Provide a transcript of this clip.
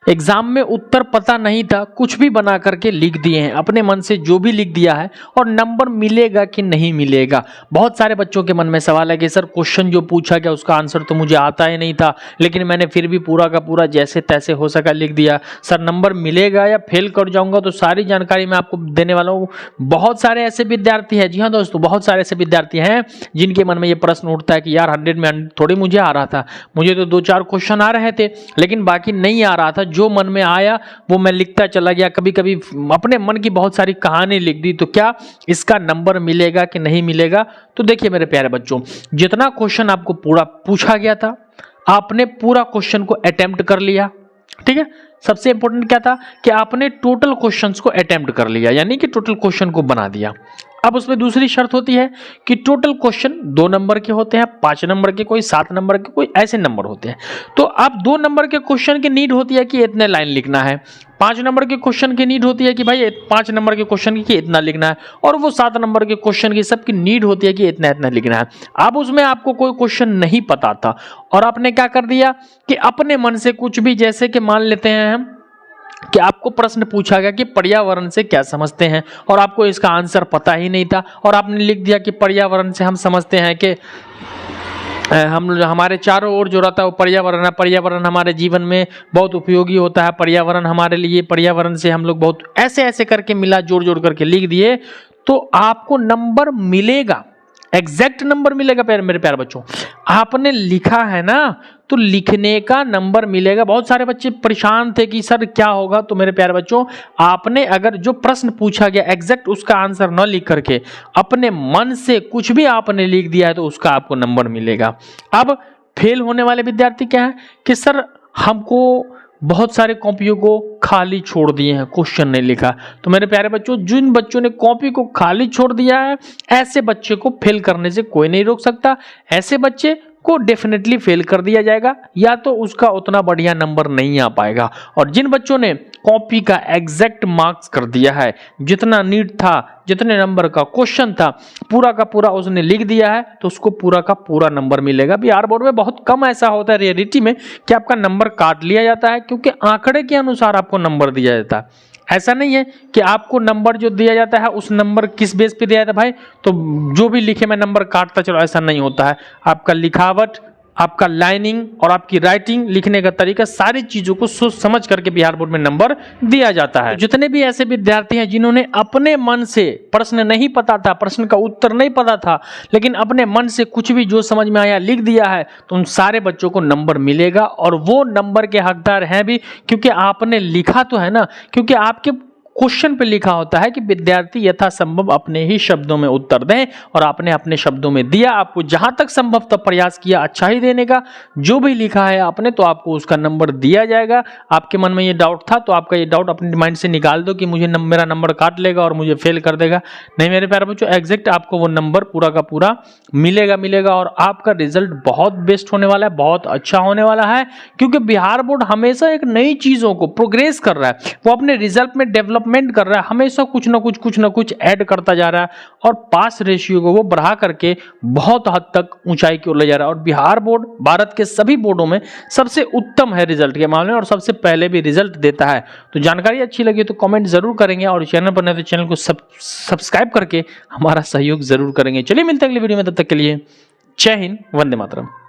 Exam में उत्तर पता नहीं था, कुछ भी बना करके लिख दिए हैं, अपने मन से जो भी लिख दिया है, और नंबर मिलेगा कि नहीं मिलेगा। बहुत सारे बच्चों के मन में सवाल है कि सर क्वेश्चन जो पूछा गया उसका आंसर तो मुझे आता ही नहीं था, लेकिन मैंने फिर भी पूरा का पूरा जैसे तैसे हो सका लिख दिया, सर नंबर मिलेगा या फेल कर जाऊंगा? तो सारी जानकारी मैं आपको देने वाला हूँ। बहुत सारे ऐसे विद्यार्थी हैं, जी हाँ दोस्तों, बहुत सारे ऐसे विद्यार्थी हैं जिनके मन में ये प्रश्न उठता है कि यार 100 में 100 थोड़ी मुझे आ रहा था, मुझे तो 2-4 क्वेश्चन आ रहे थे लेकिन बाकी नहीं आ रहा था, जो मन में आया वो मैं लिखता चला गया, कभी कभी अपने मन की बहुत सारी कहानी लिख दी। तो क्या इसका नंबर मिलेगा कि नहीं मिलेगा? तो देखिए मेरे प्यारे बच्चों, जितना क्वेश्चन आपको पूरा पूछा गया था आपने पूरा क्वेश्चन को अटेम्प्ट कर लिया, ठीक है। सबसे इंपॉर्टेंट क्या था कि आपने टोटल क्वेश्चंस को अटेम्प्ट कर लिया, यानी कि टोटल क्वेश्चन को बना दिया। अब उसमें दूसरी शर्त होती है कि टोटल क्वेश्चन 2 नंबर के होते हैं, 5 नंबर के, कोई 7 नंबर के, कोई ऐसे नंबर होते हैं। तो अब 2 नंबर के क्वेश्चन की नीड होती है कि इतने लाइन लिखना है, 5 नंबर के क्वेश्चन की नीड होती है कि भाई 5 नंबर के क्वेश्चन की इतना लिखना है, और वो 7 नंबर के क्वेश्चन की सबकी नीड होती है कि इतना इतना लिखना है। अब उसमें आपको कोई क्वेश्चन नहीं पता था और आपने क्या कर दिया कि अपने मन से कुछ भी, जैसे कि मान लेते हैं हम कि आपको प्रश्न पूछा गया कि पर्यावरण से क्या समझते हैं और आपको इसका आंसर पता ही नहीं था, और आपने लिख दिया कि पर्यावरण से हम समझते हैं कि हम हमारे चारों ओर जो रहता है वो पर्यावरण है, पर्यावरण हमारे जीवन में बहुत उपयोगी होता है, पर्यावरण हमारे लिए, पर्यावरण से हम लोग बहुत ऐसे ऐसे करके मिला जोड़ जोड़ करके लिख दिए, तो आपको नंबर मिलेगा, एग्जैक्ट नंबर मिलेगा। मेरे प्यारे बच्चों, आपने लिखा है ना, तो लिखने का नंबर मिलेगा। बहुत सारे बच्चे परेशान थे कि सर क्या होगा। तो मेरे प्यारे बच्चों, आपने अगर जो प्रश्न पूछा गया एग्जैक्ट उसका आंसर न लिख करके अपने मन से कुछ भी आपने लिख दिया है तो उसका आपको नंबर मिलेगा। अब फेल होने वाले विद्यार्थी क्या है कि सर हमको बहुत सारे कॉपियों को खाली छोड़ दिए हैं, क्वेश्चन नहीं लिखा। तो मेरे प्यारे बच्चों, जिन बच्चों ने कॉपी को खाली छोड़ दिया है ऐसे बच्चे को फेल करने से कोई नहीं रोक सकता। ऐसे बच्चे को डेफिनेटली फेल कर दिया जाएगा, या तो उसका उतना बढ़िया नंबर नहीं आ पाएगा। और जिन बच्चों ने कॉपी का एग्जैक्ट मार्क्स कर दिया है, जितना नीड था, जितने नंबर का क्वेश्चन था, पूरा का पूरा उसने लिख दिया है, तो उसको पूरा का पूरा नंबर मिलेगा। बिहार बोर्ड में बहुत कम ऐसा होता है रियलिटी में कि आपका नंबर काट लिया जाता है, क्योंकि आंकड़े के अनुसार आपको नंबर दिया जाता है। ऐसा नहीं है कि आपको नंबर जो दिया जाता है उस नंबर किस बेस पे दिया जाता है भाई, तो जो भी लिखे मैं नंबर काटता चलो, ऐसा नहीं होता है। आपका लिखावट, आपका लाइनिंग और आपकी राइटिंग, लिखने का तरीका, सारी चीजों को सोच समझ करके बिहार बोर्ड में नंबर दिया जाता है। जितने भी ऐसे विद्यार्थी हैं जिन्होंने अपने मन से, प्रश्न नहीं पता था, प्रश्न का उत्तर नहीं पता था, लेकिन अपने मन से कुछ भी जो समझ में आया लिख दिया है, तो उन सारे बच्चों को नंबर मिलेगा। और वो नंबर के हकदार हैं भी, क्योंकि आपने लिखा तो है ना, क्योंकि आपके क्वेश्चन पे लिखा होता है कि विद्यार्थी यथासंभव अपने ही शब्दों में उत्तर दें, और आपने अपने शब्दों में दिया। आपको जहां तक संभव तक प्रयास किया अच्छा ही देने का, जो भी लिखा है आपने तो आपको उसका नंबर दिया जाएगा। आपके मन में ये डाउट था तो आपका ये डाउट अपने माइंड से निकाल दो कि मुझे मेरा नंबर काट लेगा और मुझे फेल कर देगा। नहीं मेरे प्यारे बच्चों, एग्जैक्ट आपको वो नंबर पूरा का पूरा मिलेगा, और आपका रिजल्ट बहुत बेस्ट होने वाला है, बहुत अच्छा होने वाला है। क्योंकि बिहार बोर्ड हमेशा एक नई चीजों को प्रोग्रेस कर रहा है, वो अपने रिजल्ट में डेवलपमेंट कर रहा है, हमेशा कुछ ना कुछ ऐड करता जा रहा है, और पास रेशियो को वो बढ़ा करके बहुत हद तक ऊंचाई की ओर ले जा रहा है। और बिहार बोर्ड भारत के सभी बोर्डों में सबसे उत्तम है रिजल्ट के मामले में, और सबसे पहले भी रिजल्ट देता है। तो जानकारी अच्छी लगी तो कमेंट जरूर करेंगे, और चैनल पर नए तो चैनल को सब्सक्राइब करके हमारा सहयोग जरूर करेंगे। चलिए मिलते हैं अगली वीडियो में, तब तक के लिए जय हिंद, वंदे मातरम।